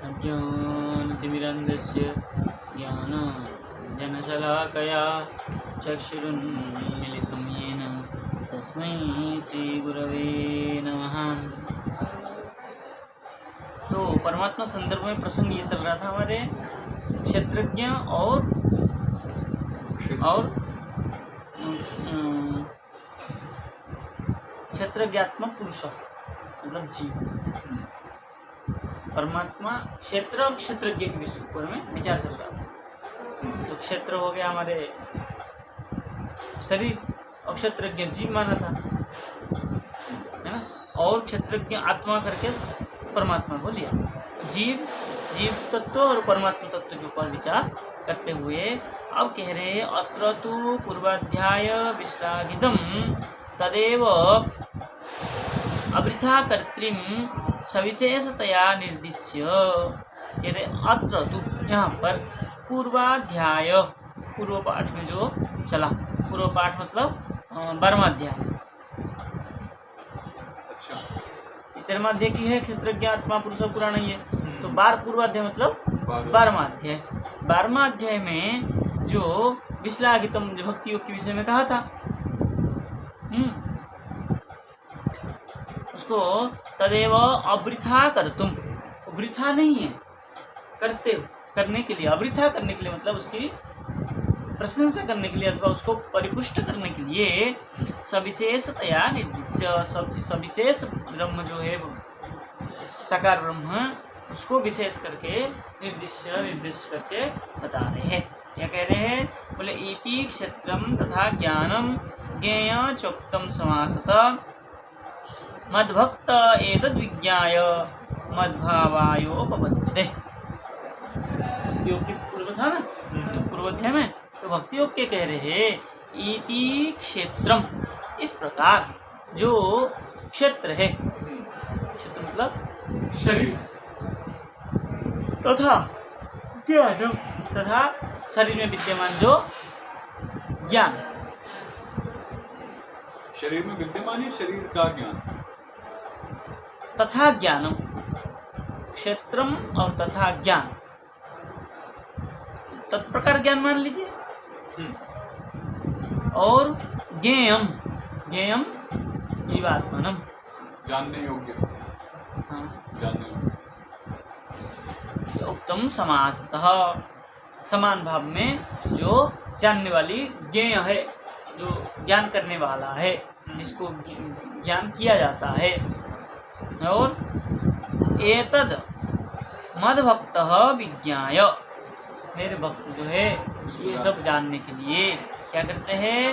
अज्ञानतिमिरन्धस्य ज्ञानाञ्जनशलाकया चक्षुरुन्मीलितं येन तस्मै श्रीगुरवे नमः। तो परमात्मा संदर्भ में प्रसंग ये चल रहा था हमारे क्षेत्रज्ञ और क्षेत्रज्ञात्मक पुरुष मतलब जीव। परमात्मा क्षेत्र और क्षेत्रज्ञ के ऊपर में विचार चल रहा था। तो क्षेत्र हो गया हमारे शरीर और क्षेत्रज्ञ जीव माना था, है ना। और क्षेत्रज्ञ आत्मा करके परमात्मा को लिया। जीव तत्व और परमात्मा तत्व के ऊपर विचार करते हुए अब कह रहे हैं अत्र तु पूर्वाध्याय विश्लाघितम् तदेव अवृथा कर्तृम सविशेषतया निर्दिश्य। कह रहे अत्र तु यहाँ पर पूर्वाध्याय पूर्व पाठ में जो चला, पूर्व पाठ मतलब 12वां अध्याय। अच्छा, 13वां अध्याय की है क्षेत्रज्ञ आत्मा पुरुष पुराण ही है। तो 12 पूर्वाध्याय मतलब 12वां अध्याय। 12वां अध्याय में जो विश्लाघितम जो भक्ति योग के विषय में कहा था, उसको तदेव अवृथा कर्तुम, वृथा नहीं है, करने के लिए, अवृथा करने के लिए मतलब उसकी प्रशंसा करने के लिए अथवा उसको परिपुष्ट करने के लिए सविशेषतया निर्दिश्य, सविशेष ब्रह्म जो है साकार ब्रह्म उसको विशेष करके निर्दिष्ट करके बता रहे हैं। क्या कह रहे हैं? बोले इति क्षेत्रम तथा ज्ञानम ज्ञेय चोक्तम समासतः मद्भक्त एतद् विज्ञाय मद्भावायोपपद्यते। भक्ति योग के पूर्व था ना, पूर्वाध्याय में, तो भक्ति योग के कह रहे हैं इति क्षेत्रम, इस प्रकार जो क्षेत्र है, क्षेत्र मतलब शरीर, तथा क्या है, तथा शरीर में विद्यमान जो ज्ञान, शरीर में विद्यमान है शरीर का ज्ञान, तथा ज्ञानम, क्षेत्रम और तथा ज्ञान, तत्प्रकार ज्ञान मान लीजिए। और ज्ञेयम जीवात्मनम, जानने योग्य, हाँ, जानने योग्य। उत्तम समासतः, समान भाव में जो जानने वाली ज्ञेय है, जो ज्ञान करने वाला है, जिसको ज्ञान किया जाता है। और एतद मद्भक्त विज्ञाय, मेरे भक्त जो है ये सब जानने के लिए क्या करते हैं?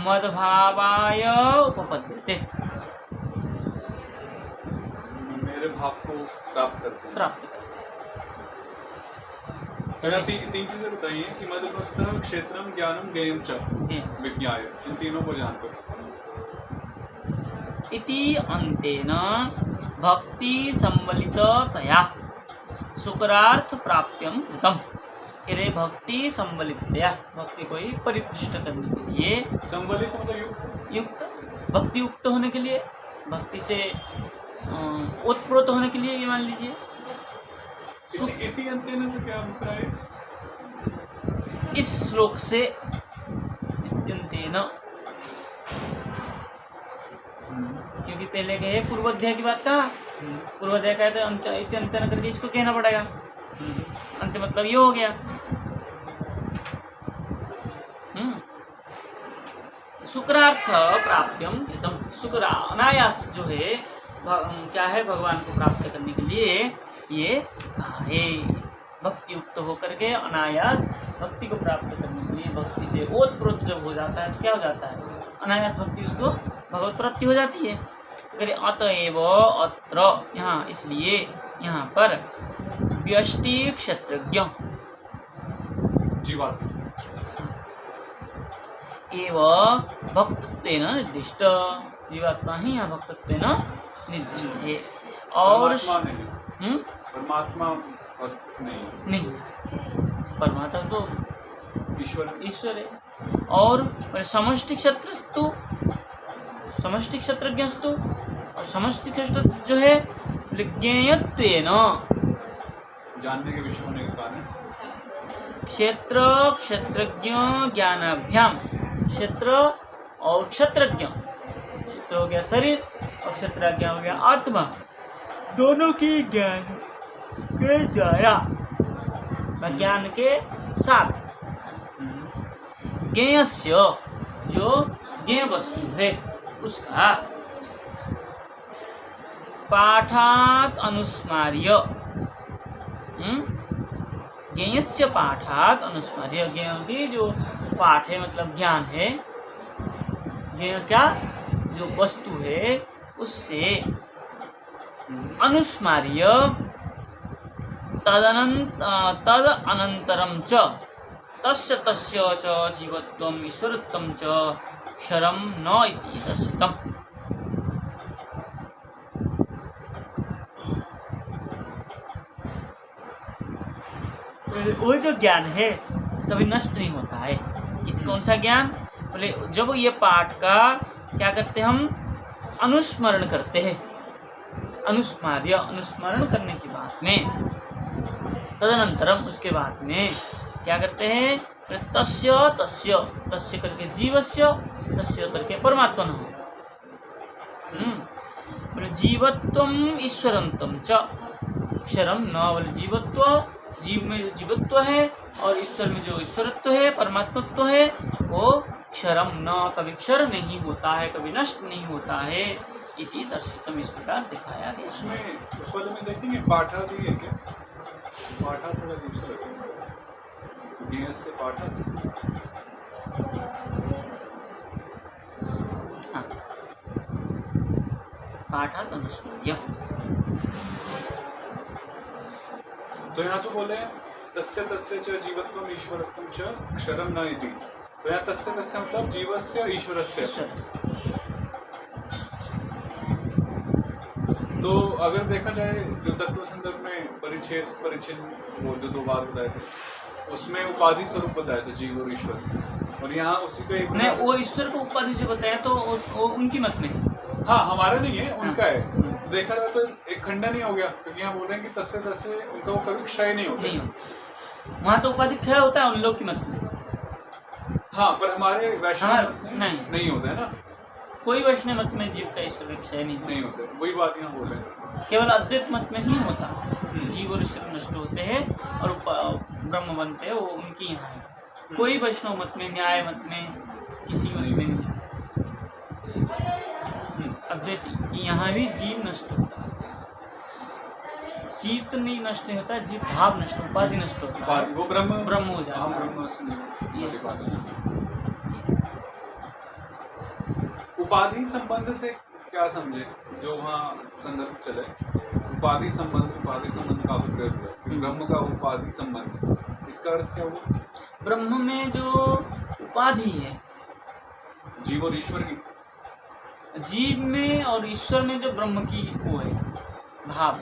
मद्भावाय उपपद्यते, मेरे भाव को प्राप्त करते हैं। तीन चीजें बताइए कि मद्भक्त क्षेत्रम ज्ञानम ज्ञेयम च विज्ञाय, इन तीनों को जानकर इति अंतेन भक्ति संबलिततया शुक्रार्थ प्राप्यम कृतम। रे भक्ति संबलिततया, भक्ति को ही परिपुष्ट करने के लिए, संबलित मतलब युक्त, भक्ति युक्त होने के लिए, भक्ति से ओतप्रोत होने के लिए, ये मान लीजिए। इति अंतेन से क्या अभिप्राय है? इस श्लोक से इत्यंतेन, क्योंकि पहले गए पूर्वाध्याय की बात कहा, पूर्वाध्याय का तो इत्यंतेन करके इसको कहना पड़ेगा। अंत मतलब ये हो गया। शुक्रार्थ प्राप्यम कृतम, शुक्र अनायास जो है क्या है, भगवान को प्राप्त करने के लिए ये है। भक्ति युक्त होकर के अनायास भक्ति को प्राप्त करने के लिए, भक्ति से ओतप्रोत जब हो जाता है तो क्या हो जाता है? अनायास भक्ति उसको भगवत प्राप्ति हो जाती है। अतएव अत्र, यहाँ इसलिए यहाँ पर व्यष्टि क्षेत्रज्ञ जीवात्मा एवं भक्तत्वेन निर्दिष्ट, जीवात्मा ही यहाँ भक्तत्वेन निर्दिष्ट है। और परमात्मा नहीं, परमात्मा तो ईश्वर है। और समष्टि क्षेत्रस्तु, समष्टि क्षेत्रज्ञस्तु, और समष्टि क्षेत्र जो है ज्ञेयत्वेन, जानने के विषय होने के कारण क्षेत्र क्षेत्रज्ञ ज्ञानाभ्याम, क्षेत्र और क्षेत्रज्ञ, क्षेत्र हो गया शरीर और क्षेत्रज्ञ हो गया आत्मा, दोनों की ज्ञान के द्वारा, ज्ञान के साथ, ज्ञेयस्य जो ज्ञेय वस्तु है उसका, पाठात् अनुस्मार्य, ज्ञेयस्य पाठात् अनुस्मार्य, ज्ञेय की जो पाठ है मतलब ज्ञान है, ज्ञेय क्या जो वस्तु है उससे अनुस्मार्य तद अनंतरम च तस्य तस्य च जीवत्वम ईश्वरत्वम च क्षरम न इति दर्शितम्। वो जो ज्ञान है कभी नष्ट नहीं होता है। कौन सा ज्ञान? बोले जब ये पाठ का क्या करते हम अनुस्मरण करते हैं, अनुस्मार्य, अनुस्मरण करने के बाद में तदनंतरम उसके बाद में क्या करते हैं, तस्य तस्य तस्य करके जीवस्य, तस्य करके परमात्मा न हो, बोले जीवत्वम ईश्वरत्वम च क्षरम न, बोले जीवत्व, जीव में जो जीवत्व है और ईश्वर में जो ईश्वरत्व है, परमात्मत्व है, वो क्षरम न, कभी क्षर नहीं होता है, कभी नष्ट नहीं होता है, इति दर्शितम, इस प्रकार दिखाया गया। उसमें उस वाले में देखेंगे पाठा भी है क्या? पाठा थोड़ा दूसरा लगेगा, ज्ञेय से पाठा, हाँ, पाठा तो अनुस्मर्य। तो यहाँ जो बोले तस्य तस्य च जीवत्वम ईश्वरत्वम च क्षरम न इति, तो यहाँ तस्य तस्य मतलब जीवस्य ईश्वरस्य। तो अगर देखा जाए जो तत्व संदर्भ में परिच्छेद वो जो दो बार बताए थे उसमें उपाधि स्वरूप बताया था जीव और ईश्वर, और यहाँ उसी पे नहीं, वो ईश्वर को उपाधि से बताया तो वो उनकी मत में, हाँ हमारा नहीं है, उनका है। तो देखा जाए तो एक खंडन ही हो गया, क्योंकि यहाँ बोल रहे हैं कि तस्य तस्य उनका वो कभी क्षय नहीं होता, नहीं, वहाँ तो उपाधि क्षय होता है उन लोग की मत में। हाँ, पर हमारे वैष्णव नहीं होता है ना, कोई वैष्णव मत में जीव का ईश्वर क्षय नहीं होता, वही बात यहाँ बोल रहे हैं। केवल अद्वैत मत में ही होता, जीव और ईश्वर नष्ट होते हैं और ब्रह्म बनते हैं, वो उनकी यहाँ है। कोई वैष्णव मत में, न्याय मत में, किसी मत में नहीं। अद्वैत यहाँ भी जीव नष्ट होता है, जीव तो नहीं नष्ट नहीं होता, जीव भाव नष्ट, उपाधि नष्ट होता है, वो ब्रह्म हो जाता है। उपाधि संबंध से क्या समझे, जो वहाँ संदर्भ चले, उपाधि संबंध का प्रयोग हुआ, ब्रह्म का उपाधि संबंध, इसका अर्थ क्या हुआ? ब्रह्म में जो उपाधि है जीव और ईश्वर की, जीव में और ईश्वर में जो ब्रह्म की वो है भाव,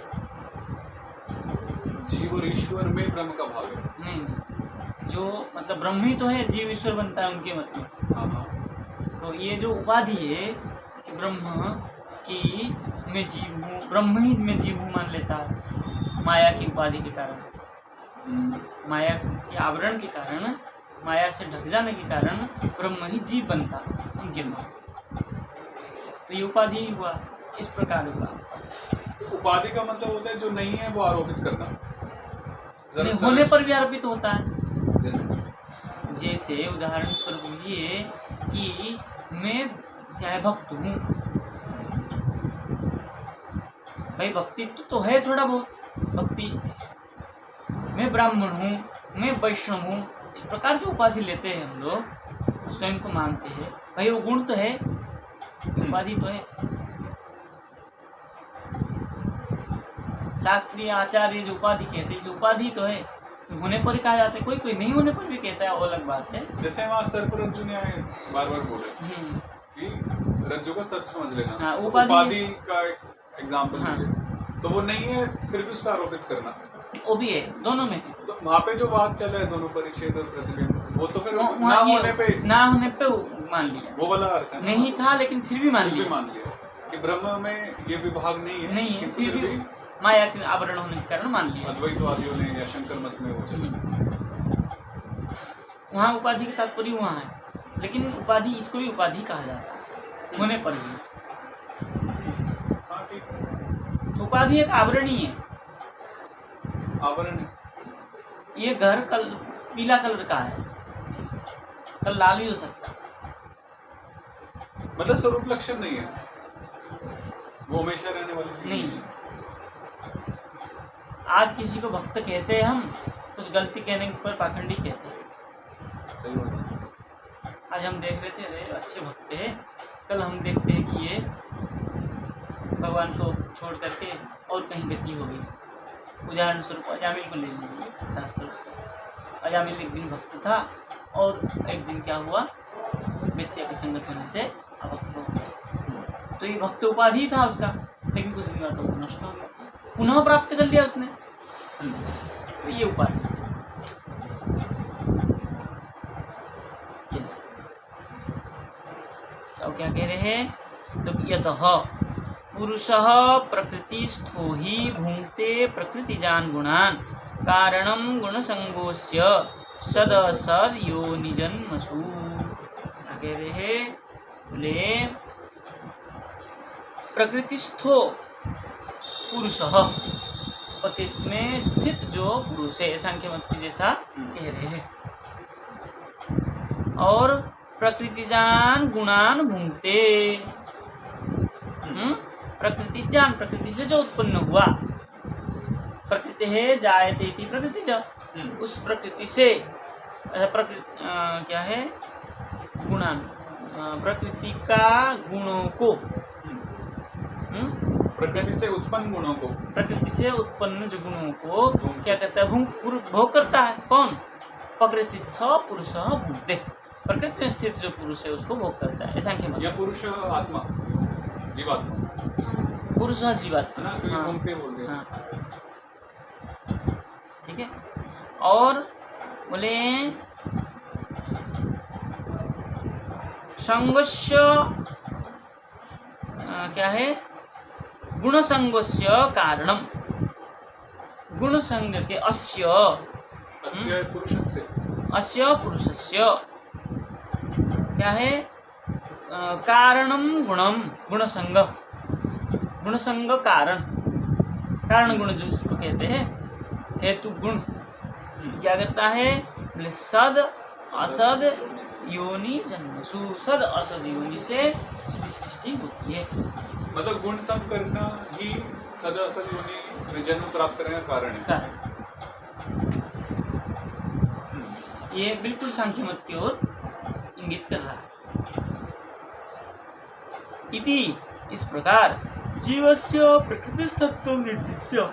जीव और ईश्वर में ब्रह्म का भाव है। नहीं, जो मतलब ब्रह्म ही तो है, जीव ईश्वर बनता है उनके मत में। हाँ, तो ये जो उपाधि है कि ब्रह्म की मैं जीव हूँ, ब्रह्म ही में जीव हूँ मान लेता है, माया की उपाधि के कारण, माया के आवरण के कारण, माया से ढक जाने के कारण ब्रह्म ही जीव बनता उनके मन। तो ये उपाधि ही हुआ, इस प्रकार हुआ। उपाधि का मतलब होता है जो नहीं है वो आरोपित करना, होने पर भी आरोपित होता है। जैसे उदाहरण स्वरूप लीजिए कि मैं क्या है, भक्त हूँ, भाई भक्ति तो है थोड़ा बहुत भक्ति, मैं ब्राह्मण हूँ, मैं वैष्णव हूँ, इस प्रकार से उपाधि लेते हैं हम लोग, स्वयं को मानते हैं, भाई वो गुण तो है, उपाधि तो है। शास्त्रीय आचार्य जो उपाधि कहते हैं, जो उपाधि तो है, होने पर ही कहा जाता है, कोई कोई नहीं होने पर भी कहता है, वो अलग बात है। जैसे वहाँ सर्प रज्जु ने बार बार बोले कि रज्जु को सर्प समझ लेना, हाँ, उपाधि का एग्जाम्पल, हाँ, तो वो नहीं है फिर भी उसका आरोपित करना, वो भी है, दोनों में है। तो वहाँ पे जो बात चल रहा है दोनों परिच्छेद और प्रतिबिंब, वो तो फिर ना होने पे मान लिया, वो वाला अर्थ है, नहीं था लेकिन फिर भी मान लिया कि ब्रह्म में ये विभाग नहीं है, फिर भी माया के आवरण होने के कारण मान लिया। अद्वैतवादियों ने या शंकर मत में वो चला। वहाँ उपाधि का तात्पर्य वहाँ है, लेकिन उपाधि इसको भी उपाधि कहा जाता है होने पर भी। हाँ ठीक है, उपाधि एक आवरण ही है। आवरण है। ये घर कल पीला कलर का है, कल लाल भी हो सकता है। मतलब स्वरूप लक्षण नहीं है, वो हमेशा रहने वाली चीज नहीं। है। आज किसी को भक्त कहते हैं हम, कुछ गलती कहने पर पाखंडी कहते हैं। सही बात है। आज हम देख रहे थे, अरे अच्छे भक्त हैं, कल हम देखते हैं कि ये भगवान को छोड़ करके और कहीं गति हो गई। उदाहरण स्वरूप अजामिल को ले लीजिए, शास्त्र। अजामिल एक दिन भक्त था और एक दिन क्या हुआ, वेश्या के संगत होने से अभक्त हो गया। तो ये भक्त उपाधि था उसका, लेकिन कुछ दिन बाद तो वो नष्ट हो गया, पुनः प्राप्त कर लिया उसने। तो ये उपाधि। चलिए, तो क्या कह रहे हैं, तो यतः पुरुषः प्रकृतिस्थो हि भुङ्क्ते प्रकृतिजान गुणान कारणं गुणसंगोस्य सदसद योनिजन्मसु। क्या कह रहे हैं, बोले प्रकृतिस्थो पुरुषः, प्रकृति में स्थित जो पुरुष है, सांख्य मत के जैसा कह रहे हैं, और प्रकृतिजान गुणान भुङ्क्ते, प्रकृतिजान प्रकृति से जो उत्पन्न हुआ, प्रकृति है जायते इति प्रकृति ज, उस प्रकृति से प्रकृति क्या है, गुणान, प्रकृति का गुणों को, प्रकृति से उत्पन्न गुणों को, प्रकृति से उत्पन्न जो गुणों को क्या करता है, भोग करता है। कौन? प्रकृतिस्थ पुरुष भुङ्क्ते, प्रकृति में स्थित जो पुरुष है उसको भोग करता है। ऐसा क्या या पुरुष आत्मा, जीवात्मा, पुरुष जीवात्मा, ना क्योंकि भुङ्क्ते बोलते हैं। हाँ, ठीक है। और बोले संगस्य क्या है, गुणसंगस्य कारणम, गुणसंग के अस्य पुरुषस्य, अस्य पुरुषस्य क्या है, कारणम गुणम, गुणसंग, गुणसंग कारण, कारण गुण जो इसको कहते हैं, हेतु गुण क्या करता है, बोले सद असद योनि जन्मसु, सद असद योनि से उसकी सृष्टि होती है। मतलब गुण सम करना ही सद असद योनि में जन्म प्राप्त करने का कारण है। ये बिल्कुल सांख्य मत की ओर इंगित कर रहा है। इति, इस प्रकार जीवस्य प्रकृतिस्थत्व निर्दिश्य,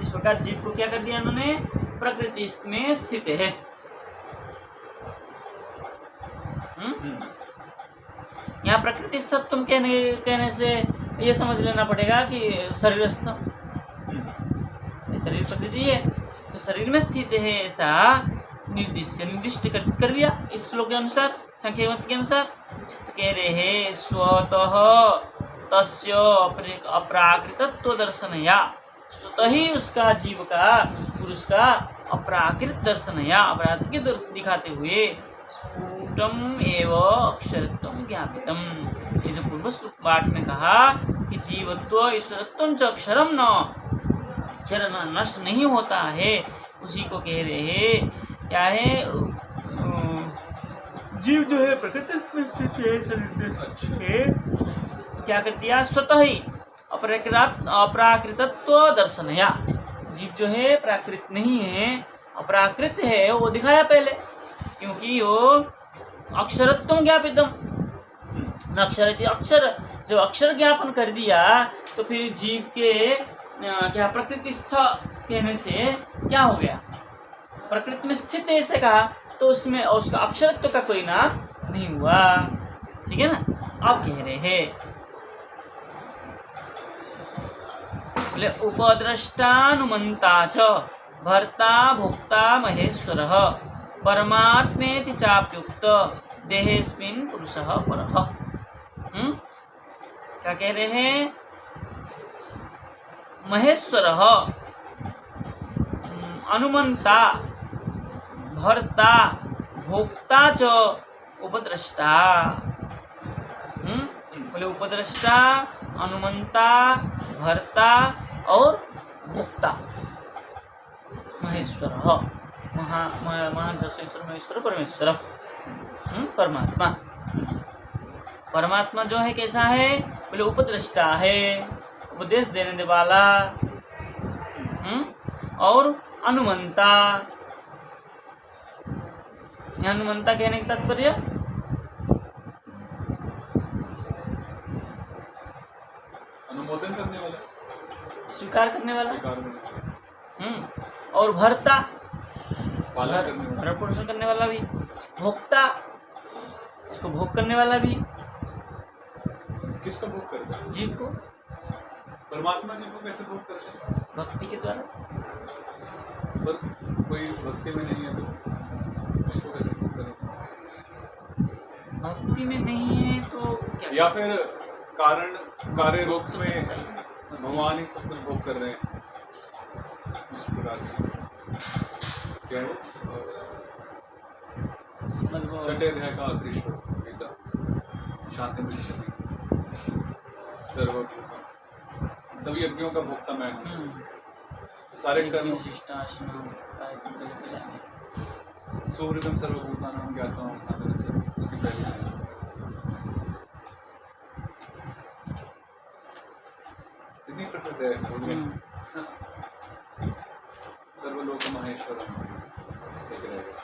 इस प्रकार जीव को क्या कर दिया उन्होंने, प्रकृति में स्थित है। यहाँ प्रकृतिस्थत्व कहने से ये समझ लेना पड़ेगा कि शरीरस्थ, शरीर प्रकृति है तो शरीर में स्थित है, ऐसा निर्दिष्ट कर दिया इस श्लोक के अनुसार, संख्या मत के अनुसार। तो कह रहे हैं स्वतः तस्य अप्राकृतत्व दर्शनया, स्वतः ही उसका जीव का, पुरुष का अप्राकृत दर्शनया, अपराध दिखाते हुए स्फुटम एव अक्षरत्वम ज्ञापितम, ये जो पूर्व पाठ में कहा कि जीवत्व ईश्वरत्वम च अक्षरम न, अक्षर नष्ट नहीं होता है, उसी को कह रहे हैं। क्या है, जीव जो है प्रकृति में स्थित है, शरीर में है, क्या कर दिया, स्वतः ही अप्राकृतत्व दर्शनया, जीव जो है प्राकृत नहीं है, अपराकृत है, वो दिखाया पहले, क्योंकि वो अक्षरत्वम ज्ञापितम, अक्षर अक्षर, जब अक्षर ज्ञापन कर दिया तो फिर जीव के क्या प्रकृतिस्थ कहने से क्या हो गया, प्रकृति में स्थित ऐसे कहा तो उसमें उसका अक्षरत्व का कोई नाश नहीं हुआ। ठीक है ना। अब कह रहे हैं बोले उपद्रष्टानुमंता च भर्ता भोक्ता महेश्वरः परमात्मेति चाप्युक्त देहेस्मिन् पुरुषः परः। क्या कह रहे हैं, महेश्वरः अनुमंता भर्ता भोक्ता च उपद्रष्टा। बोले उपद्रष्टा, अनुमंता, भर्ता और भोक्ता। महेश्वर महान जसवेश्वर महेश्वर परमेश्वर परमात्मा। परमात्मा जो है कैसा है? बोले उपद्रष्टा है, उपदेश देने वाला, और अनुमंता। अनुमंता कहने का तात्पर्य अनुमोदन करने वाला, स्वीकार करने वाला। स्वीकार करने वाला, और भर्ता पालन करने वाला, भरण पोषण करने वाला भी। भोक्ता उसको भोग करने वाला भी। किसका भोग करता है? जीव को। परमात्मा जी को कैसे भोग करते हैं? भक्ति के द्वारा। पर कोई भक्ति में नहीं है तो उसको कैसे भोग करेगा? भक्ति में नहीं है तो क्या? या फिर कार्य रूप में भगवान ही सब कुछ भोग कर रहे हैं, उस प्रकार से क्या है वो? मतलब छठे अध्याय का आखिरी श्लोक गीता, शांति मिलती सर्वभूता, सभी यज्ञों का भोक्ता मैं हूँ। सारे कर्म सूर्यतम सर्वभूता नाम ज्ञाता हूँ, उसकी पहली है। इतनी प्रसिद्ध है सर्वलोक महेश्वर एक रहेगा।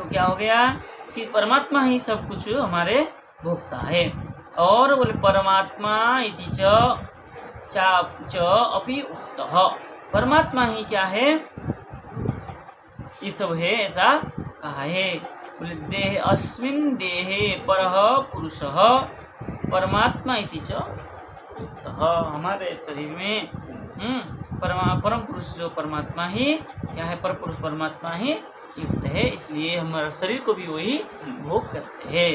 क्या हो गया कि परमात्मा ही सब कुछ हमारे भोक्ता है। और बोले परमात्मा इति च अपि उक्तः, परमात्मा ही क्या है? ये सब है, ऐसा कहा है। बोले देह अस्मिन् देहे परः पुरुषः परमात्मा इति च उक्तः, हमारे शरीर में परम पुरुष जो परमात्मा ही क्या है? पर पुरुष परमात्मा ही युक्त है, इसलिए हमारा शरीर को भी वही भोग करते हैं।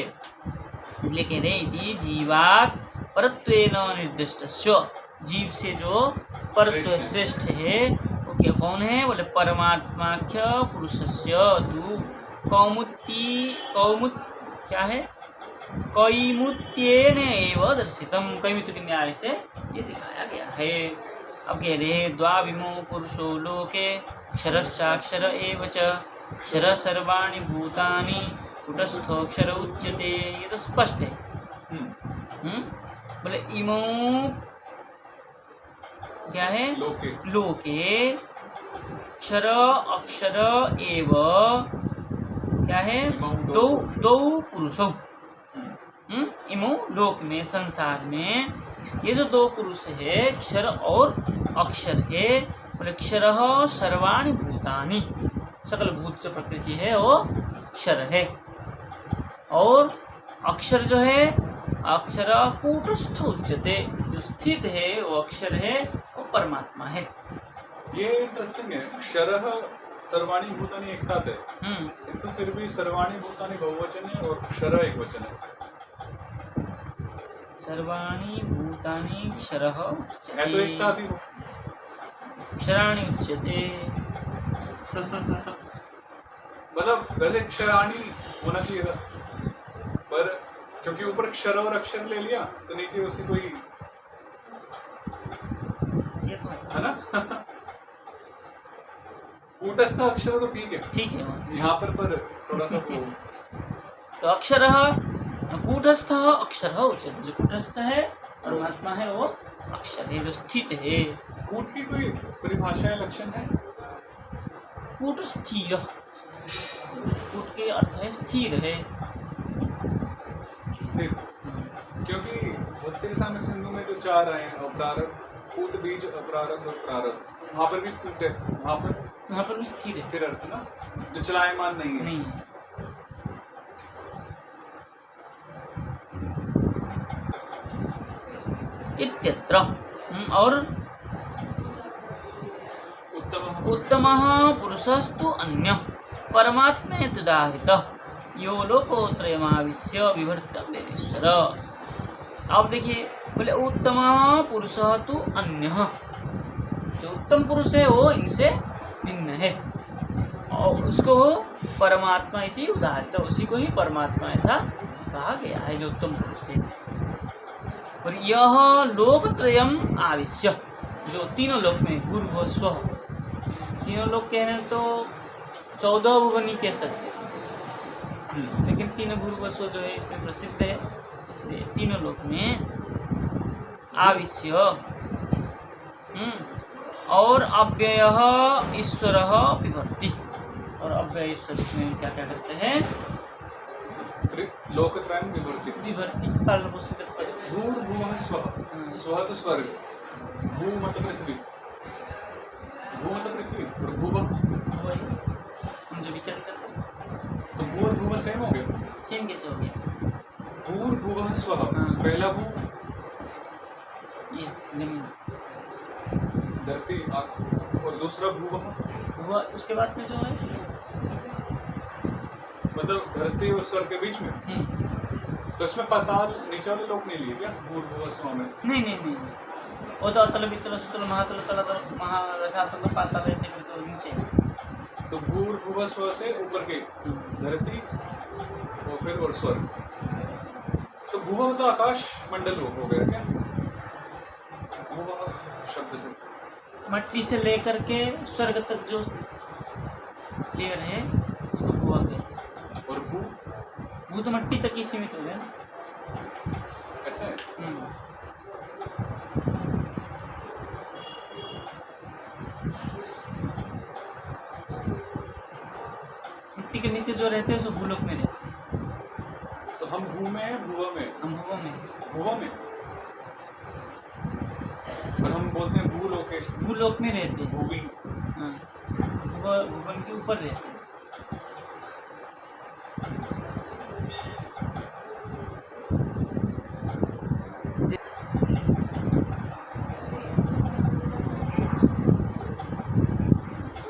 इसलिए कह रहे इति जीवात् परत्वेन निर्दिष्टस्य, जीव से जो परत्व श्रेष्ठ है वो क्या कौन है? बोले परमात्माख्य पुरुषस्य तु कौमुत क्या है? कैमुत्येन एव दर्शितम, कैमुत्य के न्याय से ये दिखाया गया है। अब कह रहे द्वाविमो पुरुषो लोके क्षरश्चाक्षर एव च क्षर सर्वाणि भूतानि कुटस्थोक्षर उच्यते, ये तो स्पष्ट है। बोले इमो क्या है? लोके क्षर अक्षर एव क्या है? दो पुरुषों। इमो लोक में, संसार में ये जो दो पुरुष है क्षर और अक्षर है। बोले क्षर सर्वाणि भूतानि, सकल भूत से प्रकृति है वो अक्षर है। और अक्षर जो है, अक्षर कूटस्थ उच्यते, जो स्थित है वो अक्षर है, वो परमात्मा है। ये इंटरेस्टिंग है, क्षर सर्वाणि भूतानि एक साथ है, तो फिर भी सर्वाणि भूतानि बहुवचन है और क्षर एक वचन है। सर्वाणि भूतानि क्षरः है तो एक साथ ही हो। क्षराणि उच्यते, मतलब वैसे क्षराणी होना चाहिए था, पर क्योंकि ऊपर क्षर और अक्षर ले लिया तो नीचे उसी कोई ये तो है ना। कूटस्थ अक्षर तो ठीक है यहाँ पर थोड़ा सा तो अक्षरः कूटस्थ अक्षर उच्यते, जो कूटस्थ है परमात्मा है वो अक्षर है, जो स्थित है। कूट की कोई परिभाषा या लक्षण है? कूट स्थिर, कूट के अर्थ है स्थिर है। स्थिर, क्योंकि भक्ति के सामने सिंधु में जो चार आए हैं, अपरारब्ध, कूट, बीज, अपरारब्ध और प्रारब्ध, वहाँ पर भी कूट है, वहाँ पर भी स्थिर है। स्थिर अर्थ ना, जो चलायमान नहीं है। नहीं है। इत्यत्र और उत्तम उत्तमः पुरुषस्तु अन्यः परमात्मेति उदाहृतः यो लोकोत्रयमाविश्य विभर्त्यव्यनेश्वर। अब देखिए, बोले उत्तम पुरुष तो अन्य, जो उत्तम पुरुष है वो इनसे भिन्न है और उसको परमात्मा इति उदाहरित, उसी को ही परमात्मा ऐसा कहा गया है जो उत्तम पुरुष है। और यह लोकत्रयम आविश्य, जो तीनों लोक में भूर्भुवः स्वः, तीनों लोक कह रहे हैं तो 14 भुवन ही कह सकते हैं, लेकिन तीनों भूर्भुवः स्वः जो है इसमें प्रसिद्ध है, इसलिए तीनों लोक में आविश्य और अव्ययः ईश्वरः विभक्ति, और अव्यय ईश्वर में क्या क्या करते हैं, लोकत्रयम विभर्ति, विभक्ति पालन पोषण करते हैं। भूर्भुवः स्वः, स्वः तो स्वर्ग, भू मतलब पृथ्वी, भू मतलब पृथ्वी और भूवः हम जो विचरण करते हैं, तो भू और भूवः सेम हो गया। सेम कैसे हो गया? भूर्भुवः स्वः, पहला भू ये जमीन, धरती और दूसरा भूवः, हुआ उसके बाद में जो है मतलब धरती और स्वर्ग के बीच में। तो इसमें पाताल नीचे वाले लोग नहीं लिए क्या भूर्भुवः स्वः में? नहीं, वो तो अतल वितल सुतल महातल तल महारसातल पाताल ऐसे करके वो नीचे। तो भूर्भुवः स्वः से ऊपर के धरती और फिर और स्वर्ग, तो भूवः मतलब आकाश मंडल हो गया क्या? भूवः शब्द से मट्टी से लेकर के स्वर्ग तक जो लेयर है उसको भुआ कहते हैं। और भू तो मट्टी तक ही सीमित हो गया। ऐसा है। मिट्टी के नीचे जो रहते हैं सो भूलोक में रहते हैं। तो हम भू में है भूवा में? हम भूवा में। भूवा में और हम बोलते हैं भूलोकेश, भूलोक में रहते हैं। भूवी, हाँ, भुवन के ऊपर रहते हैं।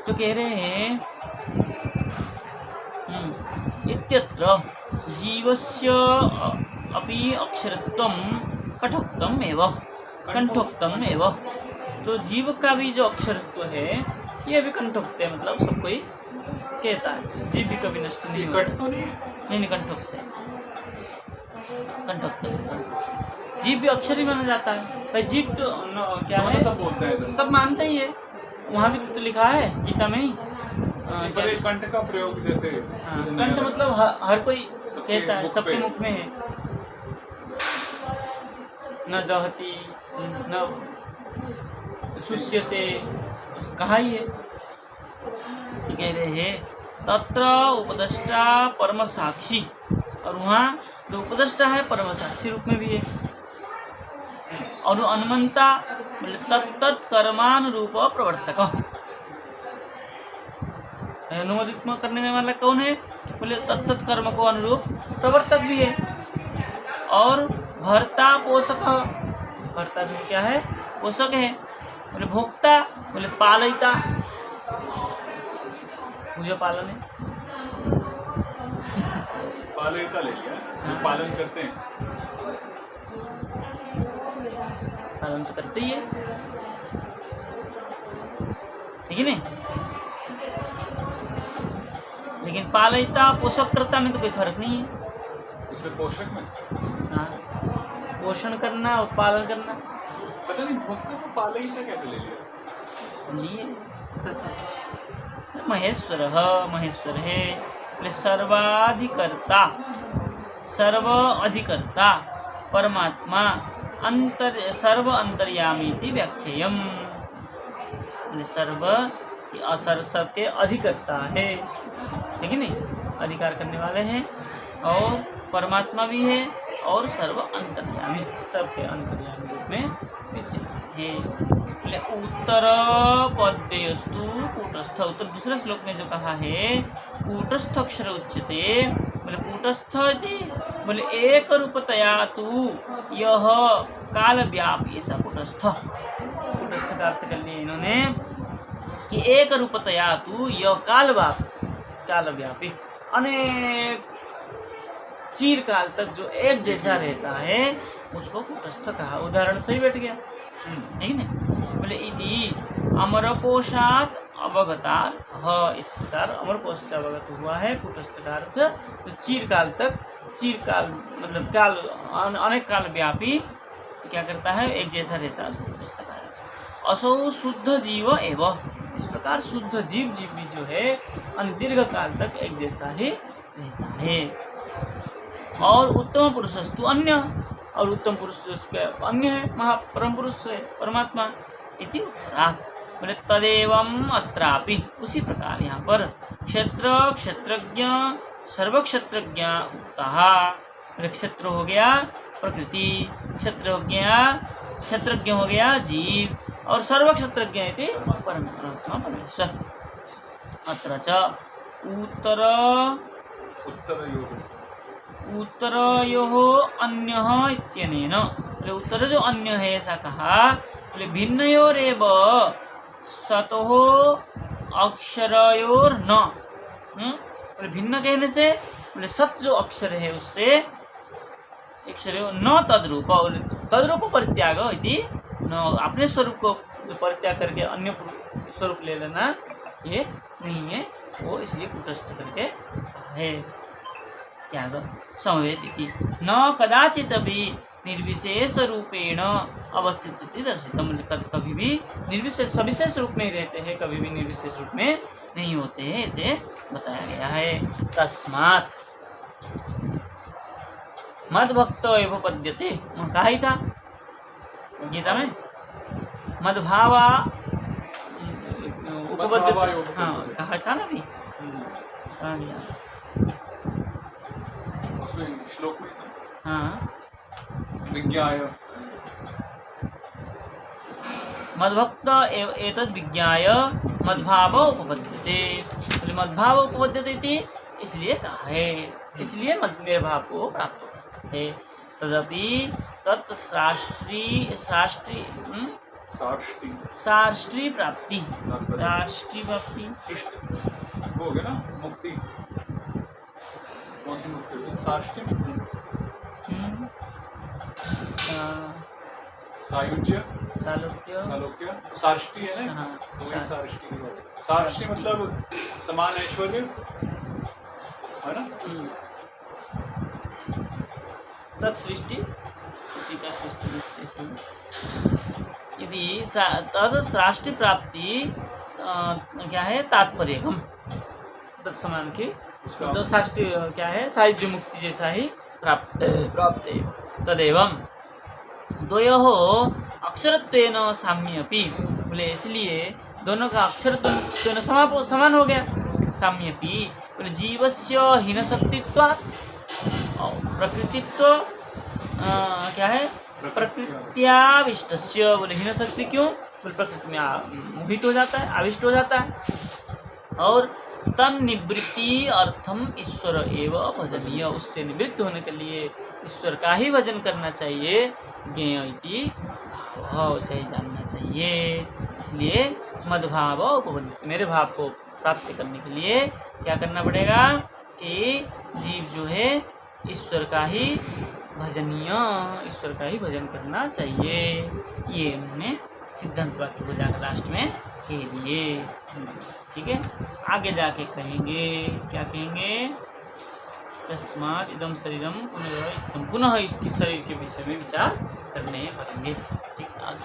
तो कह रहे हैं इत्यत्र जीवस्य अपि अक्षरत्वं कठोक्तम एवं कंठोक्तम एवं, तो जीव का भी जो अक्षरत्व है ये भी कंठोक्त है, मतलब सब कोई कहता है, जीव भी कभी नष्ट नहीं होता। कठ तो नहीं है? नहीं कंठोक्त है, कंठोक्त जीव भी अक्षर ही माना जाता है भाई। जीव तो क्या है, सब बोलते हैं, सब मानते ही है, वहाँ भी तो लिखा है गीता में ही। पर एक कंठ का प्रयोग जैसे कंठ मतलब हर कोई कहता है, सबके मुख में है। न दहती न शुष्यते, कहा ही है। कह रहे हैं तत्र उपदेष्टा परम साक्षी, और वहाँ जो उपदेष्टा है परम साक्षी रूप में भी है। और अनुमंता तत्त कर्मानुरूप प्रवर्तक, अनुमोदित करने वाला कौन है? बोले तत्त कर्म को अनुरूप प्रवर्तक भी है। और भर्ता पोषक, भर्ता जो क्या है पोषक है। बोले भोक्ता, बोले पालयिता, पूजा पालन है। पालयिता ले लिया, जो पालन करते हैं। पालन तो करते ही है, ठीक है नहीं? लेकिन पालयिता पोषककर्ता में तो कोई फर्क नहीं है। इसमें पोषक में हाँ, पोषण करना और पालन करना। पता नहीं भोक्ता को पालयिता कैसे ले लिया? लिए महेश्वर महेश्वर है, बोले सर्वाधिकर्ता, सर्व अधिकर्ता परमात्मा सर्व अंतर्यामी व्याख्येयम, सर्व सबके अधिकर्ता है, ठीक है नहीं? अधिकार करने वाले हैं, और परमात्मा भी है, और सर्व अंतर्यामी, सबके अंतर्यामी रूप में है। उत्तर पद्यस्तु कूटस्थ, उत्तर दूसरे श्लोक में जो कहा है कूटस्थ अक्षर उच्यते, बोले कूटस्थ बोले एक रूपतया तू यह काल व्यापी ऐसा कूटस्थ। कूटस्थ का अर्थ कर लिया इन्होंने कि एक रूपतया तू यह कालव्यापी अनेक चिरकाल तक जो एक जैसा रहता है उसको कूटस्थ कहा। उदाहरण सही बैठ गया, है ना। बोले इति अमरकोशात अवगतार्थ, इस प्रकार अमरकोश से अवगत हुआ है कूटस्थ का अर्थ तो चिरकाल तक, चिरकाल मतलब काल अनेक काल व्यापी, तो क्या करता है एक जैसा रहता है उसको कूटस्थ कहा है। असौ शुद्ध जीव एवं, इस प्रकार शुद्ध जीव भी जो है दीर्घ काल तक एक जैसा ही रहता है। और उत्तम पुरुषस्तु अन्य, और उत्तम पुरुष उसके अन्य है महापरम पुरुष है परमात्मा। इति उत्तरात्, बोले तदेवम् अत्रापि, उसी प्रकार यहाँ पर क्षेत्र क्षेत्रज्ञ सर्वक्षेत्रज्ञ उक्तः। क्षेत्र हो गया प्रकृति, क्षेत्र हो गया क्षेत्रज्ञ हो गया जीव, और सर्वक्षेत्रज्ञ इति परमात्मा परमेश्वर। अत्र च उत्तरयोः अन्यः इत्यनेन, उत्तर जो अन्य है ऐसा कहा, बोले भिन्नयोरेव सतोः अक्षरयोर न, बोले भिन्न कहने से बोले सत जो अक्षर है उससे अक्षर न तद्रूप, तद्रूप परित्याग इति न, अपने स्वरूप को परित्याग करके अन्य स्वरूप ले लेना ये नहीं है, वो इसलिए कूटस्थ करके है त्याग समवेत इति न कदाचित भी निर्विशेष रूपेण अवस्थित दर्शितम, कभी भी निर्विशेष सविशेष रूप में रहते हैं, कभी भी निर्विशेष रूप में नहीं होते हैं, इसे बताया गया है। तस्मात् मद्भक्त एव पद्यते, कहा ही था गीता में, मद्भावा उपपद्यते, हाँ कहा था ना अभी, कहा गया उसमें श्लोक में, हाँ विज्ञाय मद्भक्त एतद् विज्ञाय मद्भाव उपपद्यते, मद्भाव उपपद्यते इति इसलिए कहा है, इसलिए मेरे भाव को प्राप्त होता है। तदपि तत् सार्ष्टी प्राप्ति, सार्ष्टी प्राप्ति सृष्टि वो हो गया ना, मुक्ति, कौन सी मुक्ति? सार्ष्टी मुक्ति, सायुज्य, सालोक्य, सार्ष्टी है ना, तो वही सार्ष्टी की बात है। सार्ष्टी मतलब समान ऐश्वर्य है ना, तत्सृष्टि, उसी का सृष्टि। यदि तद सृष्टि प्राप्ति क्या है तात्पर्य हम तत्समान की, तो साष्टी क्या है सायुज्य मुक्ति जैसा ही प्राप्त है। तदेवं द्वयोः अक्षरत्वेन साम्यपि, बोले इसलिए दोनों का अक्षरत्वेन समान हो गया। साम्यपि बोले जीवस्य हीनशक्तित्वात् प्रकृतित्व क्या है प्रकृत्याविष्टस्य, बोले हीनशक्ति क्यों, बोले प्रकृति में मोहित हो जाता है, आविष्ट हो जाता है। और तन निवृत्ति अर्थम ईश्वर एवं भजनीय, उससे निवृत्त होने के लिए ईश्वर का ही भजन करना चाहिए। ज्ञेय इति भाव, उसे ही जानना चाहिए। इसलिए मद्भाव उपपद्यते, मेरे भाव को प्राप्त करने के लिए क्या करना पड़ेगा कि जीव जो है ईश्वर का ही भजनीय, ईश्वर का ही भजन करना चाहिए। ये उन्होंने सिद्धांत वाक्य को जाकर लास्ट में कह दिए। ठीक है, आगे जाके कहेंगे, क्या कहेंगे, तस्मात् इदं शरीरम पुनः इसकी शरीर के विषय में विचार करने पड़ेंगे। ठीक, आगे